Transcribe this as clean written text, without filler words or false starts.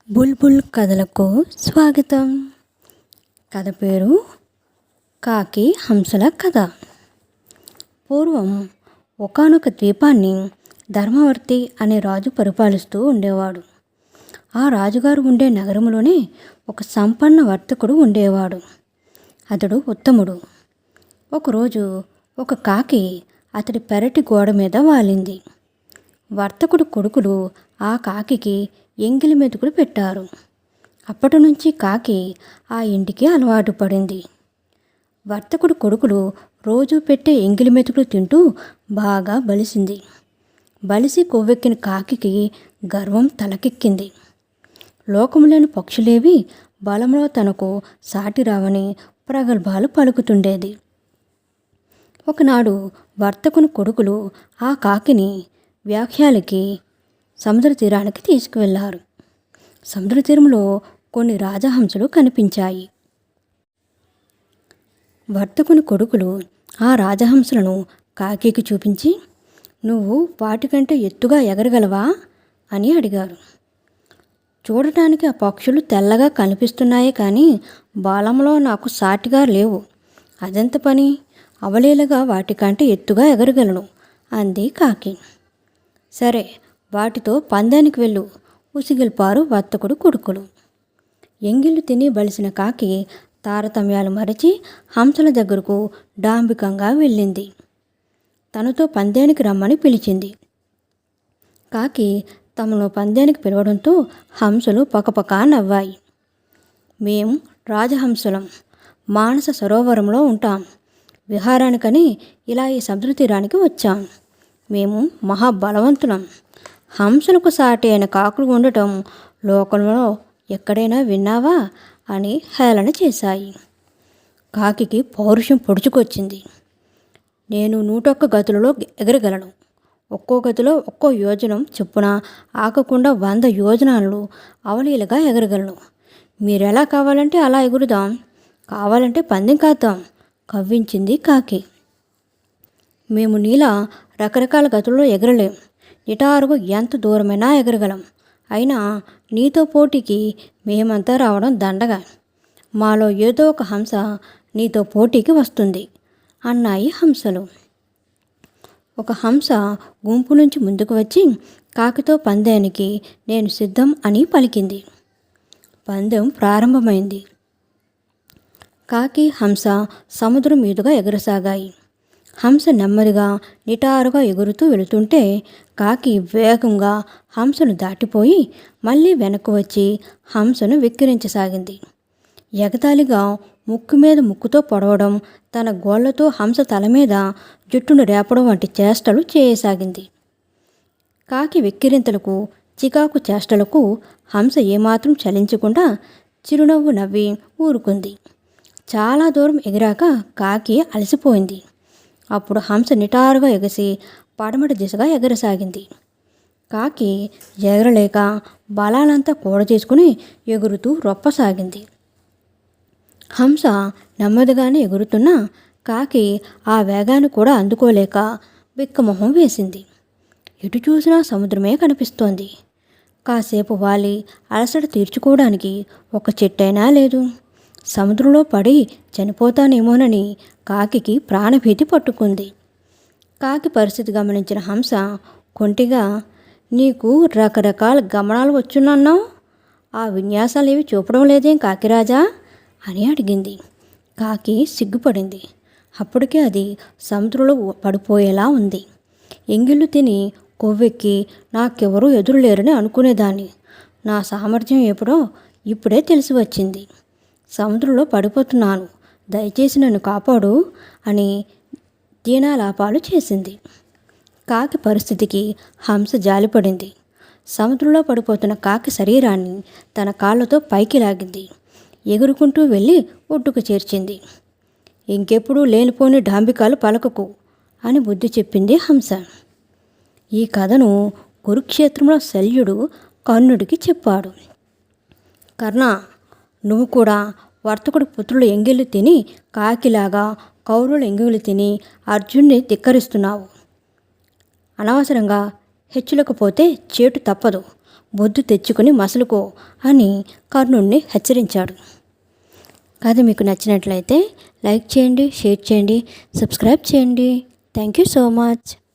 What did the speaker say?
బుల్బుల్ కథలకు స్వాగతం. కథ పేరు కాకి హంసల కథ. పూర్వం ఒకానొక ద్వీపాన్ని ధర్మవర్తి అనే రాజు పరిపాలిస్తూ ఉండేవాడు. ఆ రాజుగారు ఉండే నగరంలోనే ఒక సంపన్న వర్తకుడు ఉండేవాడు. అతడు ఉత్తముడు. ఒకరోజు ఒక కాకి అతడి పెరటి గోడ మీద వాలింది. వర్తకుడు కొడుకులు ఆ కాకికి ఎంగిలి మెతుకులు పెట్టారు. అప్పటి నుంచి కాకి ఆ ఇంటికి అలవాటు పడింది. వర్తకుడు కొడుకులు రోజు పెట్టే ఎంగిలి మెతుకులు తింటూ బాగా బలిసింది. బలిసి కొవ్వెక్కిన కాకికి గర్వం తలకెక్కింది. లోకములేని పక్షులేవి బలంలో తనకు సాటి రావని ప్రగల్భాలు పలుకుతుండేది. ఒకనాడు వర్తకుని కొడుకులు ఆ కాకిని వ్యాఖ్యాలకి సముద్ర తీరానికి తీసుకువెళ్లారు. సముద్ర తీరంలో కొన్ని రాజహంసలు కనిపించాయి. వర్తకుని కొడుకులు ఆ రాజహంసలను కాకికి చూపించి, "నువ్వు వాటికంటే ఎత్తుగా ఎగరగలవా?" అని అడిగారు. "చూడటానికి ఆ పక్షులు తెల్లగా కనిపిస్తున్నాయి, కానీ బలంలో నాకు సాటిగా లేవు. అదెంత పని? అవలీలగా వాటికంటే ఎత్తుగా ఎగరగలను" అంది కాకి. "సరే, వాటితో పందానికి వెళ్ళు" ఉసిగిల్పారు వర్తకుడు కొడుకులు. ఎంగిళ్ళు తిని బలిసిన కాకి తారతమ్యాలు మరచి హంసల దగ్గరకు డాంబికంగా వెళ్ళింది. తనతో పందానికి రమ్మని పిలిచింది. కాకి తమను పందానికి పిలవడంతో హంసలు పకపకా నవ్వాయి. "మేం రాజహంసలం, మానస సరోవరంలో ఉంటాం. విహారానికని ఇలా ఈ సముద్ర తీరానికి వచ్చాం. మేము మహాబలవంతులం. హంసలకు సాటి అయిన కాకులు ఉండటం లోకంలో ఎక్కడైనా విన్నావా?" అని హేళన చేశాయి. కాకికి పౌరుషం పొడుచుకొచ్చింది. "నేను 101 గతులలో ఎగరగలను. ఒక్కో గతిలో ఒక్కో యోజనం చొప్పున ఆగకుండా 100 యోజనాలు అవలీలగా ఎగరగలను. మీరెలా కావాలంటే అలా ఎగురుదాం. కావాలంటే పందెం కాద్దాం" కవ్వించింది కాకి. "మేము నీలా రకరకాల గతుల్లో ఎగరలేం. నిటారుగా ఎంత దూరమైనా ఎగరగలం. అయినా నీతో పోటీకి మేమంతా రావడం దండగా. మాలో ఏదో ఒక హంస నీతో పోటీకి వస్తుంది" అన్నాయి హంసలు. ఒక హంస గుంపు నుంచి ముందుకు వచ్చి కాకితో పందానికి "నేను సిద్ధం" అని పలికింది. పందెం ప్రారంభమైంది. కాకి, హంస సముద్రం మీదుగా ఎగరసాగాయి. హంస నెమ్మదిగా నిటారుగా ఎగురుతూ వెళుతుంటే కాకి వేగంగా హంసను దాటిపోయి మళ్ళీ వెనక్కు వచ్చి హంసను వెక్కిరించసాగింది. ఎగతాళిగా ముక్కు మీద ముక్కుతో పొడవడం, తన గోళ్లతో హంస తల మీద జుట్టును రేపడం వంటి చేష్టలు చేయసాగింది. కాకి వెక్కిరింతలకు, చికాకు చేష్టలకు హంస ఏమాత్రం చలించకుండా చిరునవ్వు నవ్వి ఊరుకుంది. చాలా దూరం ఎగిరాక కాకి అలసిపోయింది. అప్పుడు హంస నిటారుగా ఎగసి పడమటి దిశగా ఎగరసాగింది. కాకి ఎగరలేక బలాలంతా కూడదీసుకుని ఎగురుతూ రొప్పసాగింది. హంస నెమ్మదిగానే ఎగురుతున్నా కాకి ఆ వేగాన్ని కూడా అందుకోలేక బిక్కమొహం వేసింది. ఎటు చూసినా సముద్రమే కనిపిస్తోంది. కాసేపు వాలి అలసట తీర్చుకోవడానికి ఒక చెట్టైనా లేదు. సముద్రంలో పడి చనిపోతానేమోనని కాకికి ప్రాణభీతి పట్టుకుంది. కాకి పరిస్థితి గమనించిన హంస కొంటిగా, "నీకు రకరకాల గమనాలు వచ్చునన్నావు. ఆ విన్యాసాలు ఏవి చూపడం లేదేం కాకిరాజా?" అని అడిగింది. కాకి సిగ్గుపడింది. అప్పటికే అది సముద్రంలో పడిపోయేలా ఉంది. ఎంగిళ్ళు తిని కొవ్వెక్కి నాకెవరూ ఎదురులేరని అనుకునేదాన్ని. నా సామర్థ్యం ఎప్పుడో ఇప్పుడే తెలిసి వచ్చింది. సముద్రంలో పడిపోతున్నాను. దయచేసి నన్ను కాపాడు అని దీనాలాపాలు చేసింది. కాకి పరిస్థితికి హంస జాలిపడింది. సముద్రంలో పడిపోతున్న కాకి శరీరాన్ని తన కాళ్ళతో పైకి లాగింది. ఎగురుకుంటూ వెళ్ళి ఒడ్డుకు చేర్చింది. "ఇంకెప్పుడు లేనిపోని డాంబికాలు పలకకు" అని బుద్ధి చెప్పింది హంస. ఈ కథను కురుక్షేత్రంలో శల్యుడు కర్ణుడికి చెప్పాడు. "కర్ణ, నువ్వు కూడా వర్తకుడి పుత్రులు ఎంగిళ్ళు తిని కాకిలాగా కౌరవుల ఎంగిళ్ళు తిని అర్జున్ని ధిక్కరిస్తున్నావు. అనవసరంగా హెచ్చులకపోతే చేటు తప్పదు. బొద్దు తెచ్చుకొని మసలుకో అని కర్ణుడిని హెచ్చరించాడు. కథ మీకు నచ్చినట్లయితే లైక్ చేయండి, షేర్ చేయండి, సబ్స్క్రైబ్ చేయండి. Thank you so much.